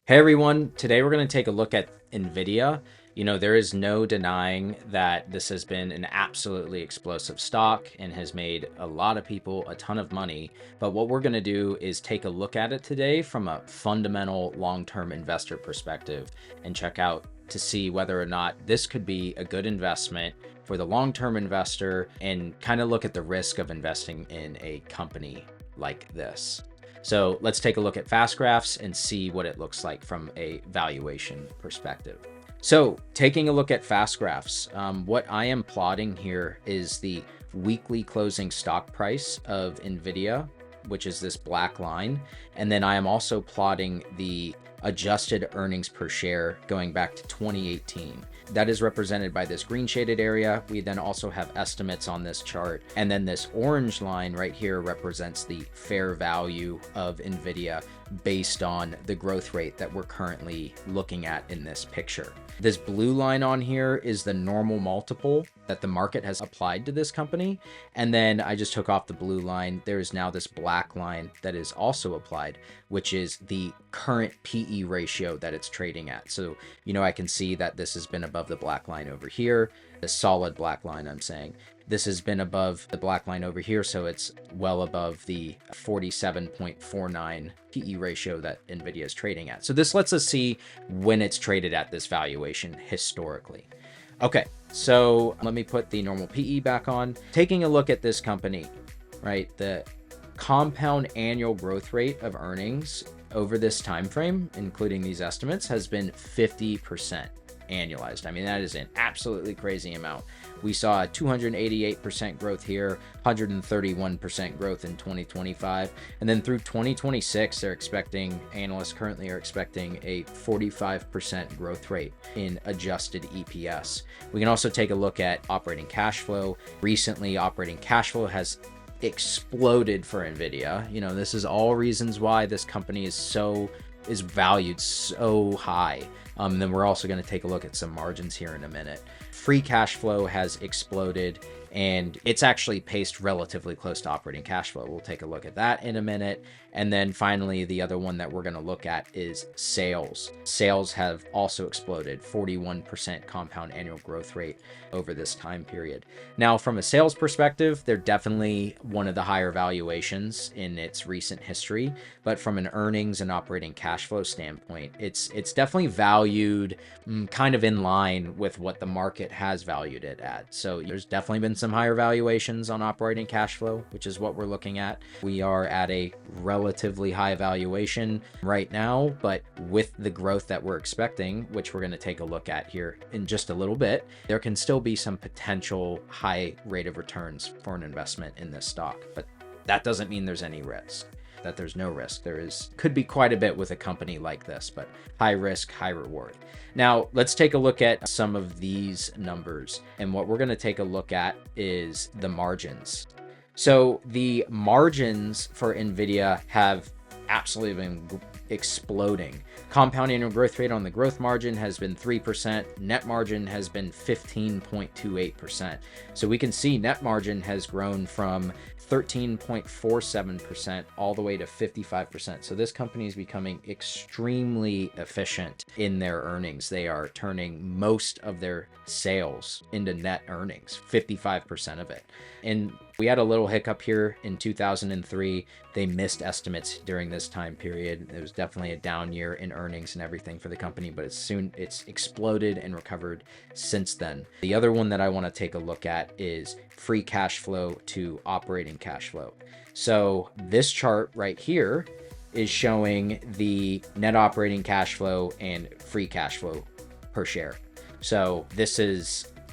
Hey everyone, today we're going to take a look at Nvidia. There is no denying that this has been an absolutely explosive stock and has made a lot of people a ton of money. But what we're going to do is take a look at it today from a fundamental long-term investor perspective and check out to see whether or not this could be a good investment for the long-term investor and kind of look at the risk of investing in a company like this. So let's take a look at fast graphs and see what it looks like from a valuation perspective. So taking a look at fast graphs, what I am plotting here is the weekly closing stock price of Nvidia, which is this black line. And then I am also plotting the adjusted earnings per share going back to 2018. That is represented by this green shaded area. We then also have estimates on this chart. And then this orange line right here represents the fair value of Nvidia based on the growth rate that we're currently looking at in this picture. This blue line on here is the normal multiple that the market has applied to this company. And then I just took off the blue line. There is now this black line that is also applied, which is the current PE ratio that it's trading at. So, I can see that this has been above the black line over here, the solid black line I'm saying. This has been above the black line over here, so it's well above the 47.49 PE ratio that Nvidia is trading at. So this lets us see when it's traded at this valuation historically. Okay, so let me put the normal PE back on. Taking a look at this company, right? The compound annual growth rate of earnings over this time frame, including these estimates, has been 50% annualized. I mean, that is an absolutely crazy amount. We saw a 288% growth here, 131% growth in 2025. And then through 2026, analysts currently are expecting a 45% growth rate in adjusted EPS. We can also take a look at operating cash flow. Recently, operating cash flow has exploded for Nvidia. This is all reasons why this company is valued so high. Then we're also going to take a look at some margins here in a minute. Free cash flow has exploded and it's actually paced relatively close to operating cash flow. We'll take a look at that in a minute. And then finally, the other one that we're going to look at is sales. Sales have also exploded, 41% compound annual growth rate over this time period. Now, from a sales perspective, they're definitely one of the higher valuations in its recent history. But from an earnings and operating cash flow standpoint, it's definitely valued kind of in line with what the market has valued it at. So there's definitely been some higher valuations on operating cash flow, which is what we're looking at. We are at a relatively high valuation right now, but with the growth that we're expecting, which we're going to take a look at here in just a little bit, there can still be some potential high rate of returns for an investment in this stock. But that doesn't mean there's any risk. That there's no risk. Could be quite a bit with a company like this, but high risk, high reward. Now, let's take a look at some of these numbers. And what we're going to take a look at is the margins. So the margins for Nvidia have absolutely been exploding. Compound annual growth rate on the growth margin has been 3%. Net margin has been 15.28%. So we can see net margin has grown from 13.47% all the way to 55%. So this company is becoming extremely efficient in their earnings. They are turning most of their sales into net earnings, 55% of it. And we had a little hiccup here in 2003. They missed estimates during this time period. It was definitely a down year in earnings and everything for the company, but it's exploded and recovered since then. The other one that I want to take a look at is free cash flow to operating cash flow. So this chart right here is showing the net operating cash flow and free cash flow per share. So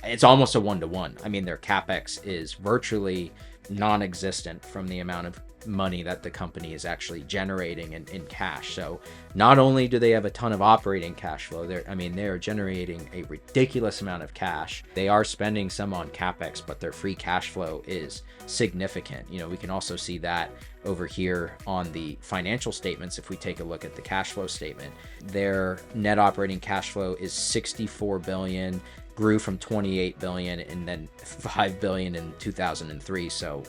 it's almost a 1-to-1. I mean, their CAPEX is virtually non-existent from the amount of money that the company is actually generating in cash. So not only do they have a ton of operating cash flow, they're generating a ridiculous amount of cash. They are spending some on CAPEX, but their free cash flow is significant. We can also see that over here on the financial statements. If we take a look at the cash flow statement, their net operating cash flow is 64 billion, grew from 28 billion and then 5 billion in 2003. So,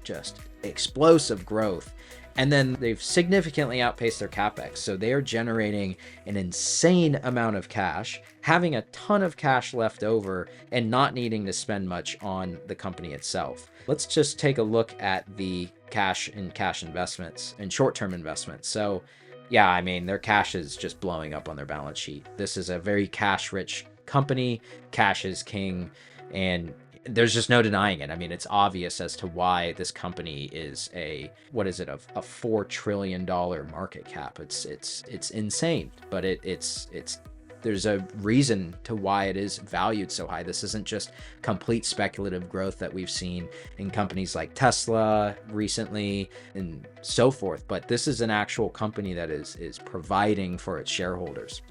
just explosive growth. And then they've significantly outpaced their CAPEX. So they are generating an insane amount of cash, having a ton of cash left over, and not needing to spend much on the company itself. Let's just take a look at the cash and cash investments and short-term investments. So yeah, I mean, their cash is just blowing up on their balance sheet. This is a very cash-rich company. Cash is king, and there's just no denying it. I mean, it's obvious as to why this company is a $4 trillion market cap. It's insane, but it's there's a reason to why it is valued so high. This isn't just complete speculative growth that we've seen in companies like Tesla recently and so forth, but this is an actual company that is providing for its shareholders.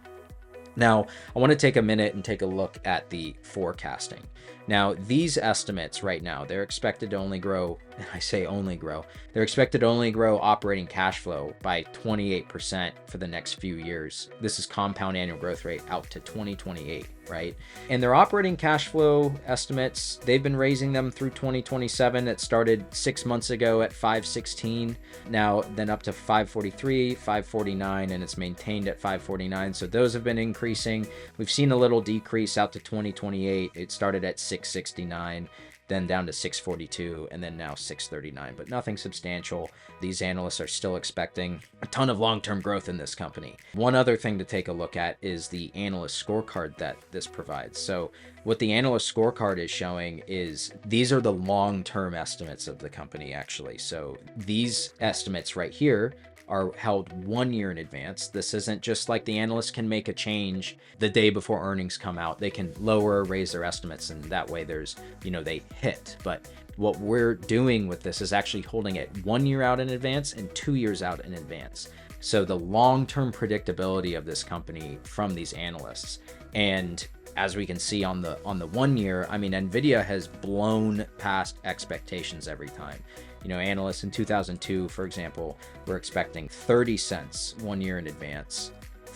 Now, I want to take a minute and take a look at the forecasting. Now, these estimates right now, they're expected to only grow, and I say only grow, they're expected to only grow operating cash flow by 28% for the next few years. This is compound annual growth rate out to 2028, right? And their operating cash flow estimates, they've been raising them through 2027. It started 6 months ago at 516, now then up to 543, 549, and it's maintained at 549. So those have been increasing. We've seen a little decrease out to 2028. It started at 669, then down to 642, and then now 639, but nothing substantial. These analysts are still expecting a ton of long-term growth in this company. One other thing to take a look at is the analyst scorecard that this provides. So what the analyst scorecard is showing is these are the long-term estimates of the company, actually. So these estimates right here are held 1 year in advance. This isn't just like the analysts can make a change the day before earnings come out. They can lower or raise their estimates, and that way there's, they hit. But what we're doing with this is actually holding it 1 year out in advance and 2 years out in advance. So the long-term predictability of this company from these analysts. And as we can see on the 1 year, I mean, Nvidia has blown past expectations every time. Analysts in 2002, for example, were expecting 30 cents 1 year in advance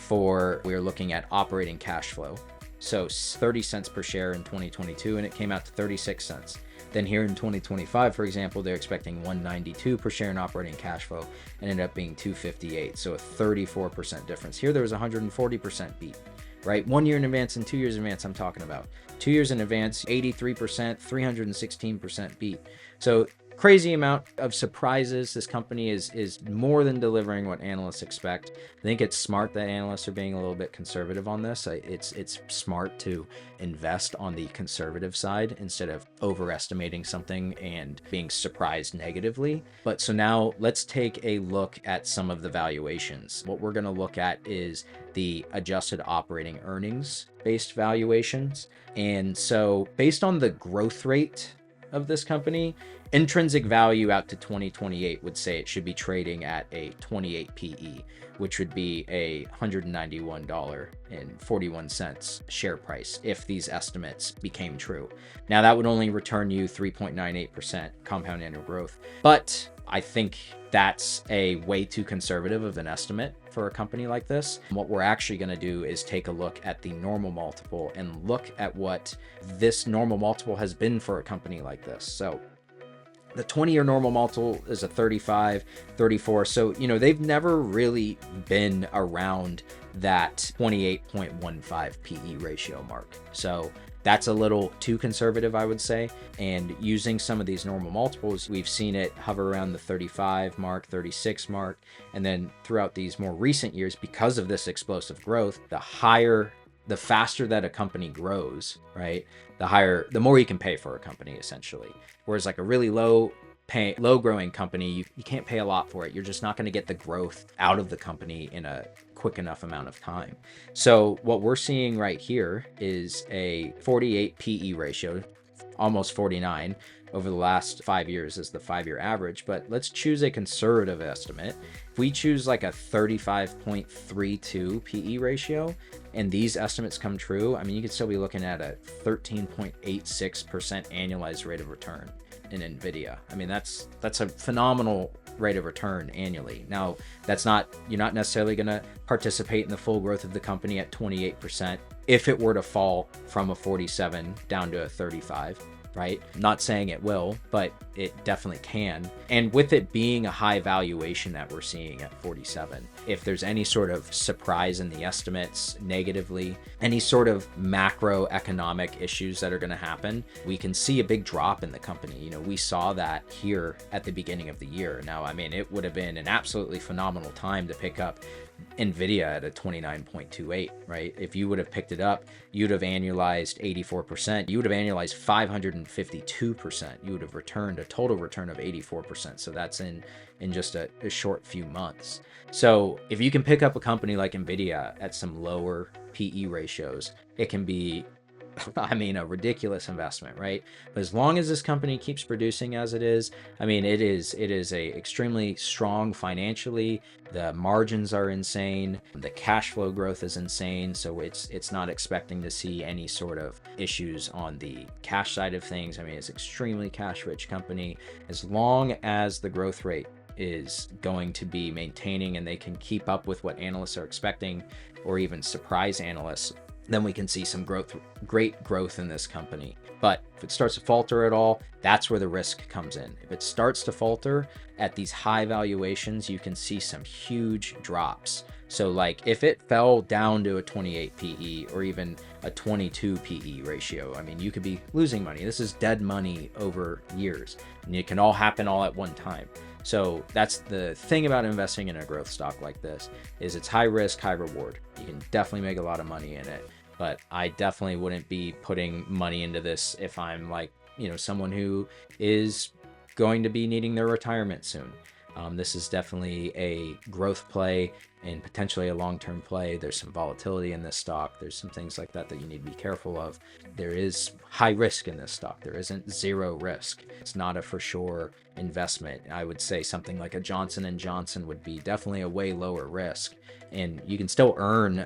we're looking at operating cash flow. So 30 cents per share in 2022, and it came out to 36 cents. Then here in 2025, for example, they're expecting 192 per share in operating cash flow and ended up being 258. So a 34% difference. Here there was 140% beat, right? 1 year in advance and 2 years in advance, I'm talking about. 2 years in advance, 83%, 316% beat. So crazy amount of surprises. This company is more than delivering what analysts expect. I think it's smart that analysts are being a little bit conservative on this. It's smart to invest on the conservative side instead of overestimating something and being surprised negatively. But so now let's take a look at some of the valuations. What we're going to look at is the adjusted operating earnings based valuations. And so based on the growth rate of this company, intrinsic value out to 2028 would say it should be trading at a 28 PE, which would be a $191.41 share price if these estimates became true. Now that would only return you 3.98% compound annual growth, but I think that's a way too conservative of an estimate for a company like this. What we're actually going to do is take a look at the normal multiple and look at what this normal multiple has been for a company like this. So the 20-year normal multiple is a 35, 34. So, they've never really been around that 28.15 PE ratio mark. So that's a little too conservative, I would say. And using some of these normal multiples, we've seen it hover around the 35 mark, 36 mark. And then throughout these more recent years, because of this explosive growth, the faster that a company grows, right? The more you can pay for a company, essentially. Whereas like a really low growing company, you can't pay a lot for it. You're just not going to get the growth out of the company in a quick enough amount of time. So what we're seeing right here is a 48 PE ratio, almost 49 over the last 5 years is the 5-year average. But let's choose a conservative estimate. If we choose like a 35.32 PE ratio and these estimates come true, I mean, you could still be looking at a 13.86% annualized rate of return in Nvidia. I mean, that's a phenomenal rate of return annually. Now, you're not necessarily going to participate in the full growth of the company at 28% if it were to fall from a 47 down to a 35%. right? Not saying it will, but it definitely can. And with it being a high valuation that we're seeing at 47, if there's any sort of surprise in the estimates negatively, any sort of macroeconomic issues that are going to happen, we can see a big drop in the company. You know, we saw that here at the beginning of the year. Now, I mean, it would have been an absolutely phenomenal time to pick up Nvidia at a 29.28, right? If you would have picked it up, you'd have annualized 84%. You would have annualized 552%. You would have returned a total return of 84%. So that's in just a short few months. So if you can pick up a company like Nvidia at some lower PE ratios, it can be, I mean, a ridiculous investment, right? But as long as this company keeps producing as it is, I mean, it is a extremely strong financially. The margins are insane. The cash flow growth is insane. So it's not expecting to see any sort of issues on the cash side of things. I mean, it's extremely cash rich company. As long as the growth rate is going to be maintaining and they can keep up with what analysts are expecting or even surprise analysts, then we can see some great growth in this company. But if it starts to falter at all, that's where the risk comes in. If it starts to falter at these high valuations, you can see some huge drops. So like if it fell down to a 28 PE or even a 22 PE ratio, I mean, you could be losing money. This is dead money over years, and it can all happen all at one time. So that's the thing about investing in a growth stock like this, is it's high risk, high reward. You can definitely make a lot of money in it, but I definitely wouldn't be putting money into this if I'm like, you know, someone who is going to be needing their retirement soon. This is definitely a growth play and potentially a long-term play. There's some volatility in this stock. There's some things like that you need to be careful of. There is high risk in this stock. There isn't zero risk. It's not a for sure investment. I would say something like a Johnson & Johnson would be definitely a way lower risk. And you can still earn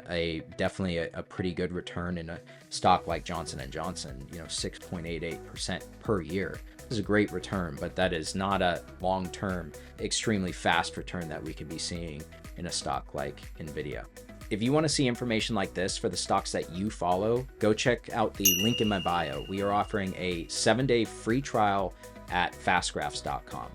definitely a pretty good return in a stock like Johnson & Johnson, you know, 6.88% per year. This is a great return, but that is not a long-term, extremely fast return that we could be seeing in a stock like Nvidia. If you want to see information like this for the stocks that you follow, go check out the link in my bio. We are offering a 7-day free trial at fastgraphs.com.